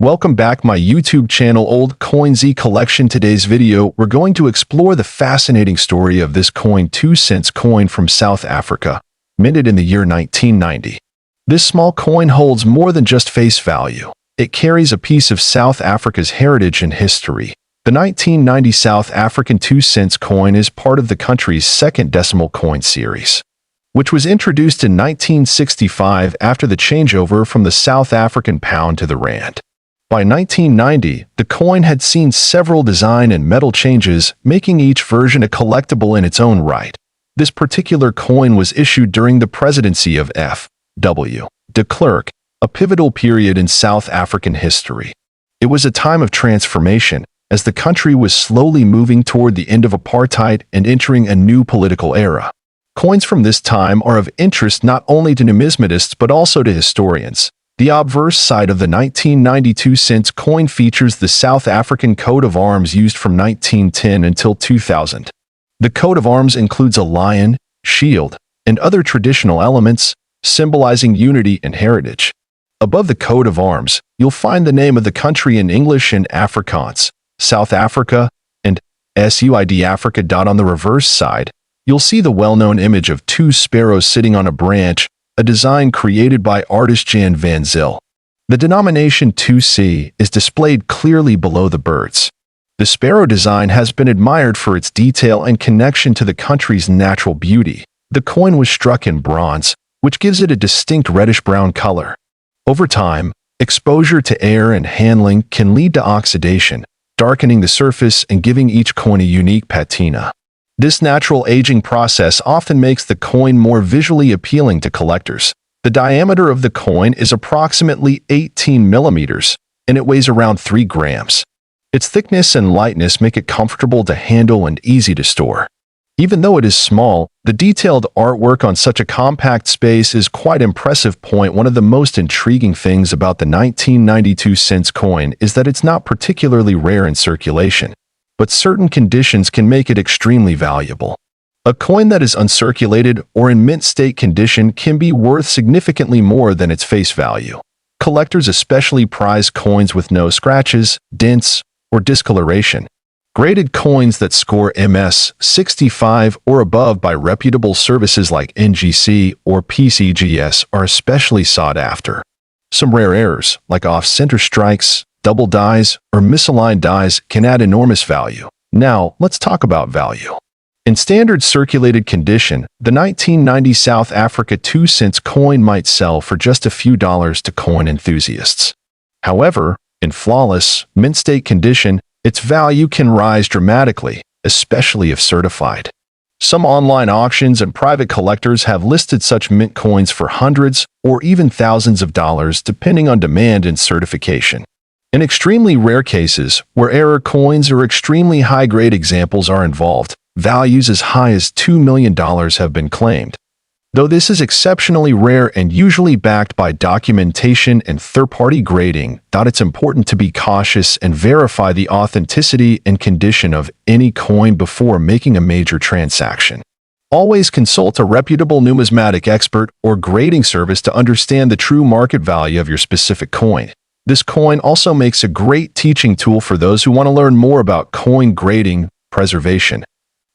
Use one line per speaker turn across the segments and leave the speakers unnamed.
Welcome back my YouTube channel Old Coin ZEE Collection. Today's video, we're going to explore the fascinating story of this coin 2-cent coin from South Africa, minted in the year 1990. This small coin holds more than just face value. It carries a piece of South Africa's heritage and history. The 1990 South African 2-cent coin is part of the country's second decimal coin series, which was introduced in 1965 after the changeover from the South African pound to the rand. By 1990, the coin had seen several design and metal changes, making each version a collectible in its own right. This particular coin was issued during the presidency of F.W. de Klerk, a pivotal period in South African history. It was a time of transformation, as the country was slowly moving toward the end of apartheid and entering a new political era. Coins from this time are of interest not only to numismatists but also to historians. The obverse side of the 1992 cent coin features the South African coat of arms used from 1910 until 2000. The coat of arms includes a lion, shield, and other traditional elements, symbolizing unity and heritage. Above the coat of arms, you'll find the name of the country in English and Afrikaans, South Africa, and SUID Africa. On the reverse side, you'll see the well-known image of two sparrows sitting on a branch, a design created by artist Jan van Zyl. The denomination 2C is displayed clearly below the birds. The sparrow design has been admired for its detail and connection to the country's natural beauty. The coin was struck in bronze, which gives it a distinct reddish-brown color. Over time, exposure to air and handling can lead to oxidation, darkening the surface and giving each coin a unique patina. This natural aging process often makes the coin more visually appealing to collectors. The diameter of the coin is approximately 18 millimeters, and it weighs around 3 grams. Its thickness and lightness make it comfortable to handle and easy to store. Even though it is small, the detailed artwork on such a compact space is quite impressive. One of the most intriguing things about the 1992 cent coin is that it's not particularly rare in circulation, but certain conditions can make it extremely valuable. A coin that is uncirculated or in mint state condition can be worth significantly more than its face value. Collectors especially prize coins with no scratches, dents, or discoloration. Graded coins that score MS 65 or above by reputable services like NGC or PCGS are especially sought after. Some rare errors, like off-center strikes, double dies, or misaligned dies can add enormous value. Now, let's talk about value. In standard circulated condition, the 1990 South Africa 2-cent coin might sell for just a few dollars to coin enthusiasts. However, in flawless, mint state condition, its value can rise dramatically, especially if certified. Some online auctions and private collectors have listed such mint coins for hundreds or even thousands of dollars depending on demand and certification. In extremely rare cases, where error coins or extremely high-grade examples are involved, values as high as $2 million have been claimed. Though this is exceptionally rare and usually backed by documentation and third-party grading, it's important to be cautious and verify the authenticity and condition of any coin before making a major transaction. Always consult a reputable numismatic expert or grading service to understand the true market value of your specific coin. This coin also makes a great teaching tool for those who want to learn more about coin grading, preservation,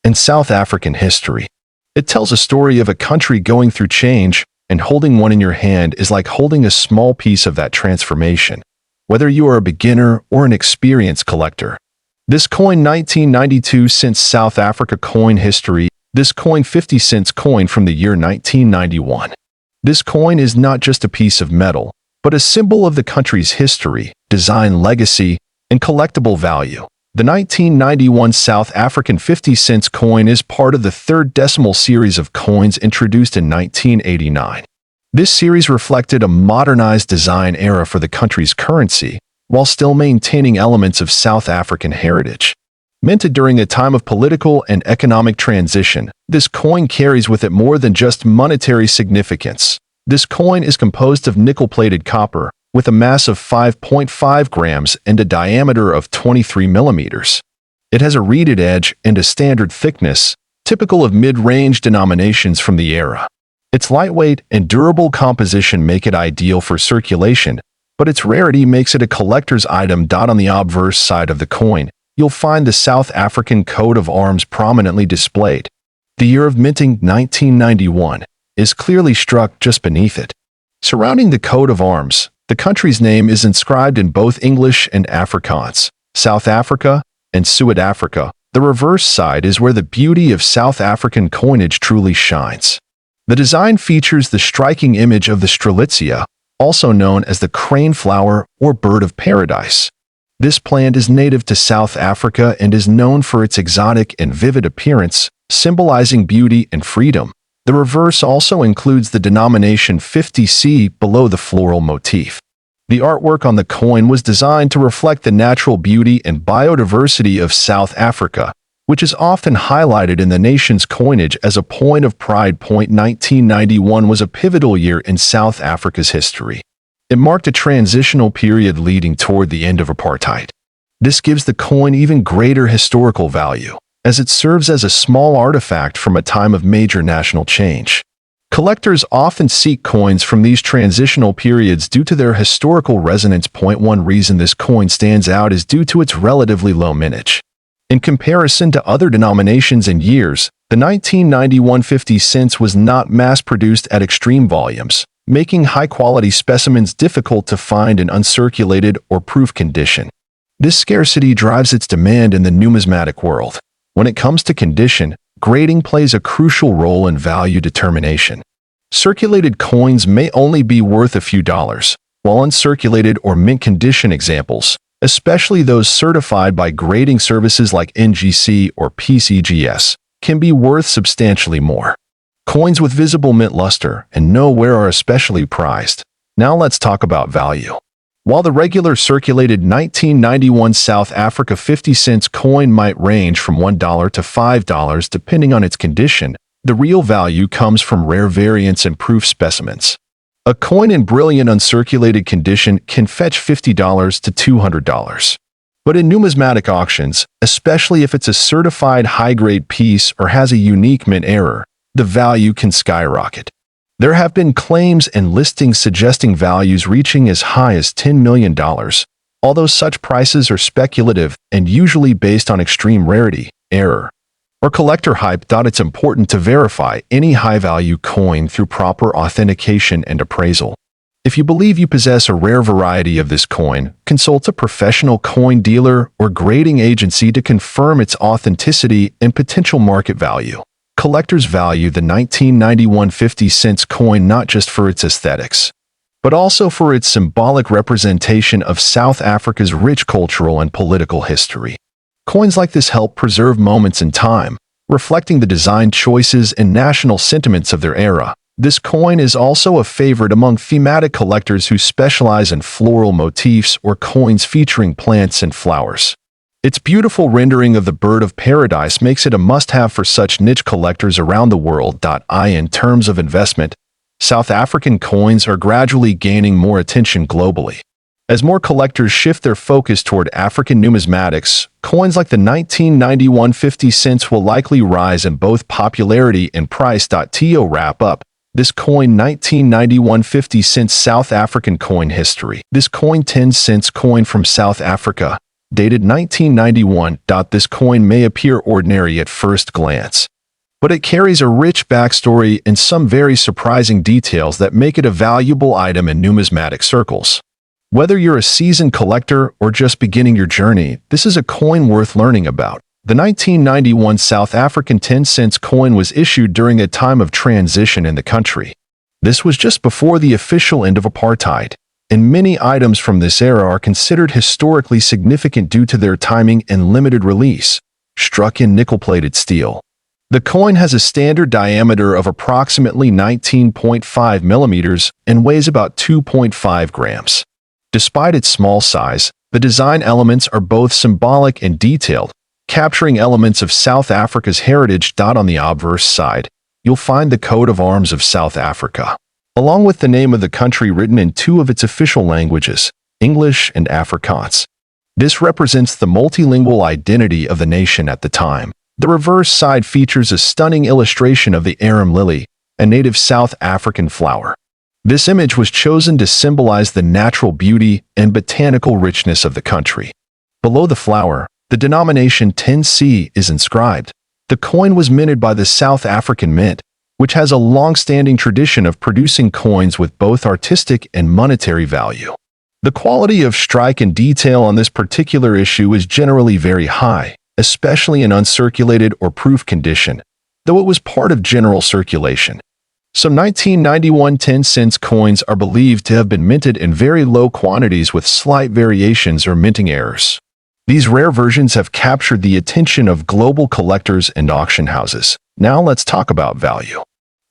and South African history. It tells a story of a country going through change, and holding one in your hand is like holding a small piece of that transformation, whether you are a beginner or an experienced collector. This coin 1992 cent South Africa coin history. This coin 50 cents coin from the year 1991. This coin is not just a piece of metal, but a symbol of the country's history, design legacy, and collectible value. The 1991 South African 50 cent coin is part of the third decimal series of coins introduced in 1989. This series reflected a modernized design era for the country's currency, while still maintaining elements of South African heritage. Minted during a time of political and economic transition, this coin carries with it more than just monetary significance. This coin is composed of nickel-plated copper, with a mass of 5.5 grams and a diameter of 23 millimeters. It has a reeded edge and a standard thickness, typical of mid-range denominations from the era. Its lightweight and durable composition make it ideal for circulation, but its rarity makes it a collector's item. On the obverse side of the coin, you'll find the South African coat of arms prominently displayed. The year of minting, 1991, is clearly struck just beneath it. Surrounding the coat of arms, the country's name is inscribed in both English and Afrikaans, South Africa and Suid-Afrika. The reverse side is where the beauty of South African coinage truly shines. The design features the striking image of the strelitzia, also known as the crane flower or bird of paradise. This plant is native to South Africa and is known for its exotic and vivid appearance, symbolizing beauty and freedom. The reverse also includes the denomination 50C below the floral motif. The artwork on the coin was designed to reflect the natural beauty and biodiversity of South Africa, which is often highlighted in the nation's coinage as a point of pride. 1991 was a pivotal year in South Africa's history. It marked a transitional period leading toward the end of apartheid. This gives the coin even greater historical value, as it serves as a small artifact from a time of major national change. Collectors often seek coins from these transitional periods due to their historical resonance. One reason this coin stands out is due to its relatively low mintage. In comparison to other denominations and years, the 1991 50 cents was not mass-produced at extreme volumes, making high-quality specimens difficult to find in uncirculated or proof condition. This scarcity drives its demand in the numismatic world. When it comes to condition, grading plays a crucial role in value determination. Circulated coins may only be worth a few dollars, while uncirculated or mint condition examples, especially those certified by grading services like NGC or PCGS, can be worth substantially more. Coins with visible mint luster and no wear are especially prized. Now let's talk about value. While the regular circulated 1991 South Africa 50 cents coin might range from $1 to $5 depending on its condition, the real value comes from rare variants and proof specimens. A coin in brilliant uncirculated condition can fetch $50 to $200. But in numismatic auctions, especially if it's a certified high-grade piece or has a unique mint error, the value can skyrocket. There have been claims and listings suggesting values reaching as high as $10 million, although such prices are speculative and usually based on extreme rarity, error, or collector hype. It's important to verify any high-value coin through proper authentication and appraisal. If you believe you possess a rare variety of this coin, consult a professional coin dealer or grading agency to confirm its authenticity and potential market value. Collectors value the 1991 50 cents coin not just for its aesthetics, but also for its symbolic representation of South Africa's rich cultural and political history. Coins like this help preserve moments in time, reflecting the design choices and national sentiments of their era. This coin is also a favorite among thematic collectors who specialize in floral motifs or coins featuring plants and flowers. Its beautiful rendering of the bird of paradise makes it a must-have for such niche collectors around the world. In terms of investment, South African coins are gradually gaining more attention globally. As more collectors shift their focus toward African numismatics, coins like the 1991 50 cents will likely rise in both popularity and price. To wrap up this coin 1991 50 cents South African coin history. This coin 10 cents coin from South Africa, dated 1991. This coin may appear ordinary at first glance, but it carries a rich backstory and some very surprising details that make it a valuable item in numismatic circles. Whether you're a seasoned collector or just beginning your journey, this is a coin worth learning about. The 1991 South African 10 cents coin was issued during a time of transition in the country. This was just before the official end of apartheid, and many items from this era are considered historically significant due to their timing and limited release. Struck in nickel-plated steel. The coin has a standard diameter of approximately 19.5 millimeters and weighs about 2.5 grams. Despite its small size, the design elements are both symbolic and detailed, capturing elements of South Africa's heritage. On the obverse side, you'll find the coat of arms of South Africa, along with the name of the country written in two of its official languages, English and Afrikaans. This represents the multilingual identity of the nation at the time. The reverse side features a stunning illustration of the arum lily, a native South African flower. This image was chosen to symbolize the natural beauty and botanical richness of the country. Below the flower, the denomination 10C is inscribed. The coin was minted by the South African Mint, which has a long-standing tradition of producing coins with both artistic and monetary value. The quality of strike and detail on this particular issue is generally very high, especially in uncirculated or proof condition, though it was part of general circulation. Some 1991 10-cent coins are believed to have been minted in very low quantities with slight variations or minting errors. These rare versions have captured the attention of global collectors and auction houses. Now let's talk about value.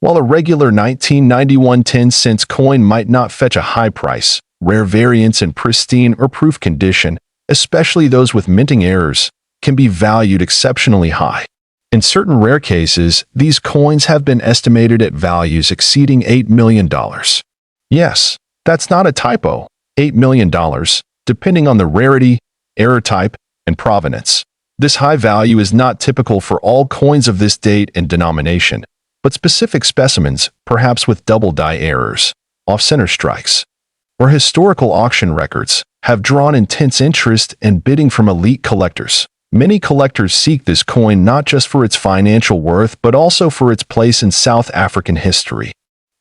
While a regular 1991 10-cent coin might not fetch a high price, rare variants in pristine or proof condition, especially those with minting errors, can be valued exceptionally high. In certain rare cases, these coins have been estimated at values exceeding $8 million. Yes, that's not a typo, $8 million, depending on the rarity, error type, and provenance. This high value is not typical for all coins of this date and denomination, but specific specimens, perhaps with double die errors, off-center strikes, or historical auction records, have drawn intense interest and bidding from elite collectors. Many collectors seek this coin not just for its financial worth but also for its place in South African history.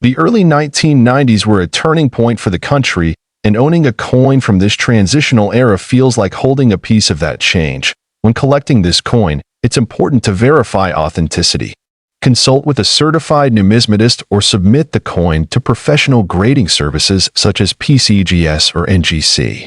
The early 1990s were a turning point for the country, and owning a coin from this transitional era feels like holding a piece of that change. When collecting this coin, it's important to verify authenticity. Consult with a certified numismatist or submit the coin to professional grading services such as PCGS or NGC.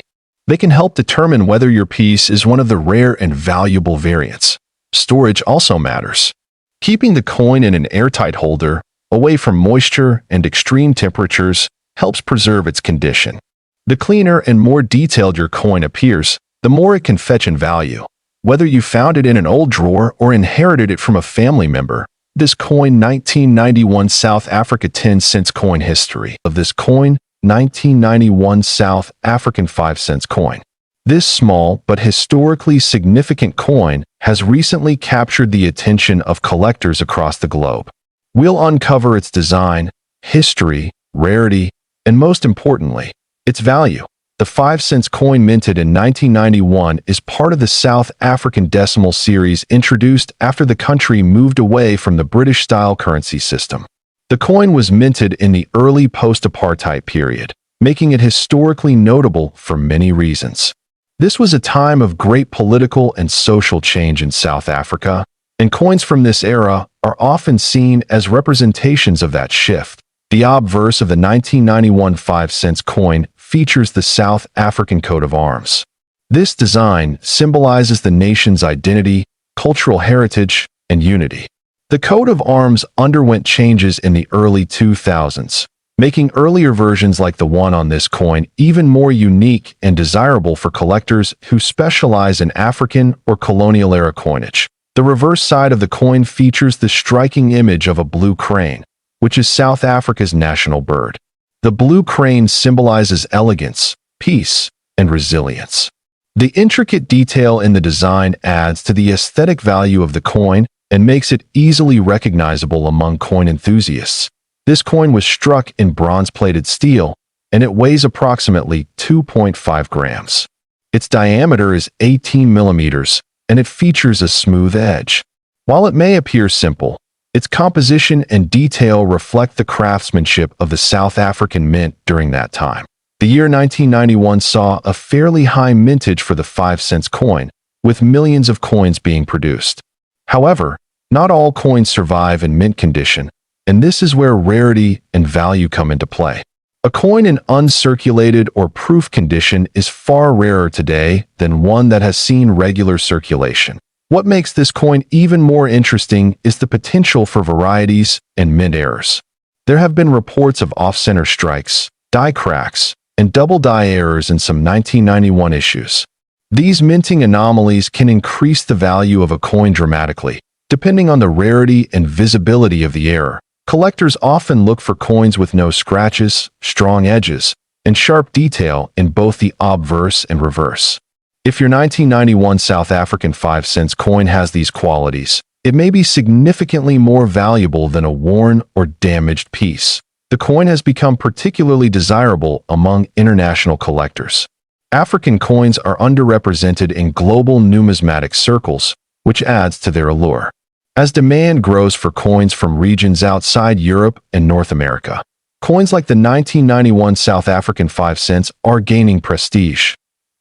They can help determine whether your piece is one of the rare and valuable variants. Storage also matters. Keeping the coin in an airtight holder, away from moisture and extreme temperatures, helps preserve its condition. The cleaner and more detailed your coin appears, the more it can fetch in value. Whether you found it in an old drawer or inherited it from a family member, this coin 1991 South Africa 10-cent coin. History of this coin, 1991 South African 5-cent coin. This small but historically significant coin has recently captured the attention of collectors across the globe. We'll uncover its design, history, rarity, and most importantly, its value. The 5-cent coin minted in 1991 is part of the South African decimal series introduced after the country moved away from the British-style currency system. The coin was minted in the early post-apartheid period, making it historically notable for many reasons. This was a time of great political and social change in South Africa, and coins from this era are often seen as representations of that shift. The obverse of the 1991 5-cent coin features the South African coat of arms. This design symbolizes the nation's identity, cultural heritage, and unity. The coat of arms underwent changes in the early 2000s, making earlier versions like the one on this coin even more unique and desirable for collectors who specialize in African or colonial-era coinage. The reverse side of the coin features the striking image of a blue crane, which is South Africa's national bird. The blue crane symbolizes elegance, peace, and resilience. The intricate detail in the design adds to the aesthetic value of the coin and makes it easily recognizable among coin enthusiasts. This coin was struck in bronze-plated steel, and it weighs approximately 2.5 grams. Its diameter is 18 millimeters, and it features a smooth edge. While it may appear simple, its composition and detail reflect the craftsmanship of the South African Mint during that time. The year 1991 saw a fairly high mintage for the 5-cent coin, with millions of coins being produced. However, not all coins survive in mint condition, and this is where rarity and value come into play. A coin in uncirculated or proof condition is far rarer today than one that has seen regular circulation. What makes this coin even more interesting is the potential for varieties and mint errors. There have been reports of off-center strikes, die cracks, and double die errors in some 1991 issues. These minting anomalies can increase the value of a coin dramatically, depending on the rarity and visibility of the error. Collectors often look for coins with no scratches, strong edges, and sharp detail in both the obverse and reverse. If your 1991 South African 5-cent coin has these qualities, it may be significantly more valuable than a worn or damaged piece. The coin has become particularly desirable among international collectors. African coins are underrepresented in global numismatic circles, which adds to their allure. As demand grows for coins from regions outside Europe and North America, coins like the 1991 South African 5 cents are gaining prestige.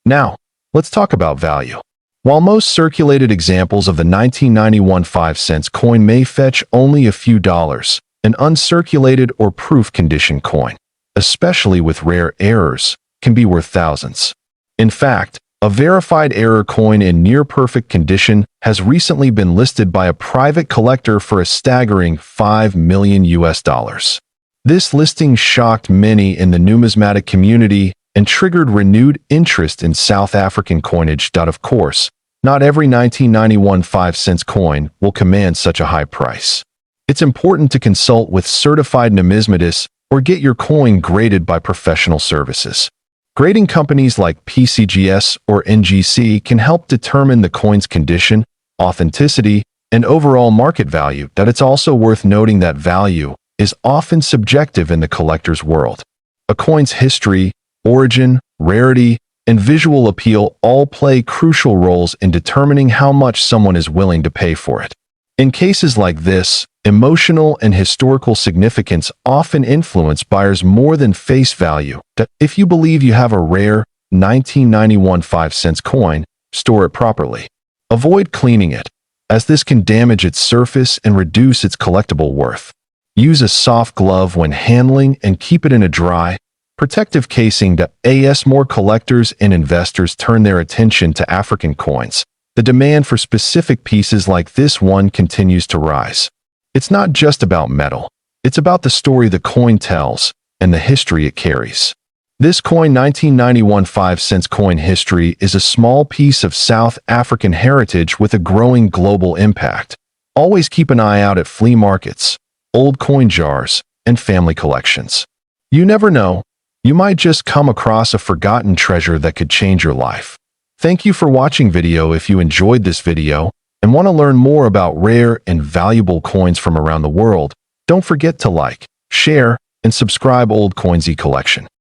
Now, let's talk about value. While most circulated examples of the 1991 5 cents coin may fetch only a few dollars, an uncirculated or proof condition coin, especially with rare errors, can be worth thousands. In fact, a verified error coin in near-perfect condition has recently been listed by a private collector for a staggering $5 million. This listing shocked many in the numismatic community and triggered renewed interest in South African coinage. Of course, not every 1991 5 cents coin will command such a high price. It's important to consult with certified numismatists or get your coin graded by professional services. Grading companies like PCGS or NGC can help determine the coin's condition, authenticity, and overall market value. It's also worth noting that value is often subjective in the collector's world. A coin's history, origin, rarity, and visual appeal all play crucial roles in determining how much someone is willing to pay for it. In cases like this, emotional and historical significance often influence buyers more than face value. If you believe you have a rare 1991 5 cents coin, store it properly. Avoid cleaning it, as this can damage its surface and reduce its collectible worth. Use a soft glove when handling and keep it in a dry, protective casing. As more collectors and investors turn their attention to African coins, the demand for specific pieces like this one continues to rise. It's not just about metal. It's about the story the coin tells and the history it carries. This coin 1991 5 cents coin history is a small piece of South African heritage with a growing global impact. Always keep an eye out at flea markets, old coin jars, and family collections. You never know, you might just come across a forgotten treasure that could change your life. Thank you for watching video. If you enjoyed this video and want to learn more about rare and valuable coins from around the world, don't forget to like, share, and subscribe Old COIN ZEE Collection.